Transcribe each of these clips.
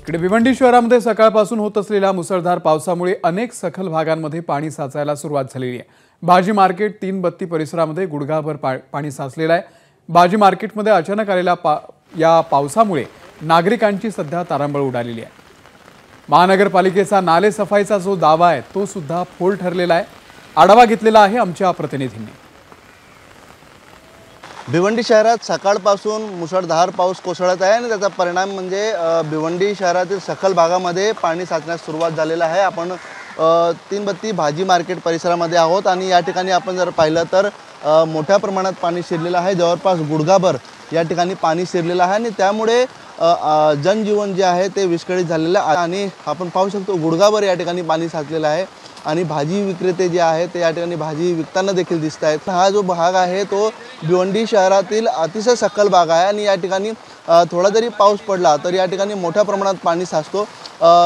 इकडे भिवंडी शहरामध्ये सकाळपासून होत असलेल्या मुसळधार पावसामुळे अनेक सखल भागांमध्ये पाणी साचायला सुरुवात झालेली आहे। भाजी मार्केट 3 बत्ती परिसरामध्ये गुडघाभर पाणी साचलेलं आहे। भाजी मार्केटमध्ये अचानक आलेल्या या पावसामुळे नागरिकांची सध्या तारांबळ उडालेली आहे। महानगरपालिकेचा नाले सफाईचा जो दावा आहे तो सुद्धा फोल ठरलेला आहे। आढावा घेतलेला आहे आमच्या प्रतिनिधींनी। भिवंडी शहरात सकाळपासून मुसळधार पाऊस कोसळत आहे आणि त्याचा परिणाम म्हणजे भिवंडी शहरातील सखल भागामध्ये पाणी साचण्यास सुरुवात झालेला आहे। आपण 3 बत्ती भाजी मार्केट परिसरामध्ये आहोत आणि या ठिकाणी आपण जर पाहिलं तर मोठ्या प्रमाणात पाणी शिरलेलं आहे। जवळपास गुडघाभर या ठिकाणी पाणी शिरलेलं आहे आणि त्यामुळे जनजीवन जे आहे ते विस्कळीत झालेलं आहे आणि आपण पाहू शकतो गुडघाभर या ठिकाणी पाणी साचलेलं आहे आणि भाजी विक्रेते जे आहेत ते या ठिकाणी भाजी विकताना देखील दिसत आहेत। हा जो भाग आहे तो भिवंडी शहरातील अतिशय सखल भाग आहे आणि या ठिकाणी थोडा जरी पाऊस पडला तर या ठिकाणी मोठ्या प्रमाणात पाणी साचतो।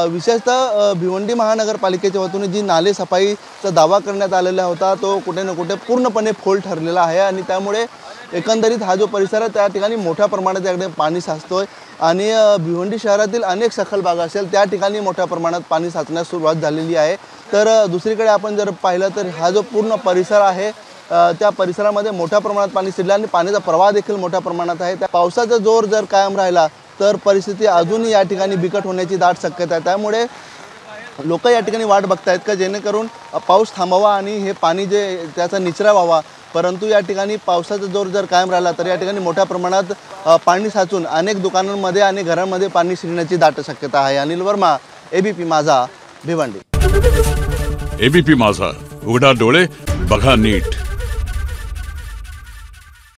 विशेषतः भिवंडी महानगरपालिकेच्या वतीने जी नाले सफाईचा दावा करण्यात आलेला होता तो कुठे ना कुठे पूर्णपणे फोल ठरलेला आहे आणि त्यामुळे एकंदरीत हा जो परिसर आहे त्या ठिकाणी मोठ्या प्रमाणात याकडे पाणी साचतोय आणि भिवंडी शहरातील अनेक सखल भाग असेल त्या ठिकाणी मोठ्या प्रमाणात पाणी साचण्यास सुरुवात झालेली आहे। तर दुसरीकडे आपण जर पाहिलं तर हा जो पूर्ण परिसर आहे त्या परिसरामध्ये मोठ्या प्रमाणात पाणी शिरलं आणि पाण्याचा प्रवाह देखील मोठ्या प्रमाणात आहे। त्या पावसाचा जोर जर कायम राहिला तर परिस्थिती अजूनही या ठिकाणी बिकट होण्याची दाट शक्यता आहे। त्यामुळे लोक या ठिकाणी वाट बघतायत का जेणेकरून पाऊस थांबावा आणि हे पाणी जे त्याचा निचरा व्हावा, परंतु या ठिकाणी पावसाचा जोर जर कायम राहिला तर या ठिकाणी मोठ्या प्रमाणात पाणी साचून अनेक दुकानांमध्ये आणि घरांमध्ये पाणी शिरण्याची दाट शक्यता आहे। अनिल वर्मा, एबीपी माझा, भिवंडी। एबीपी माझा, उघडा डोळे बघा नीट।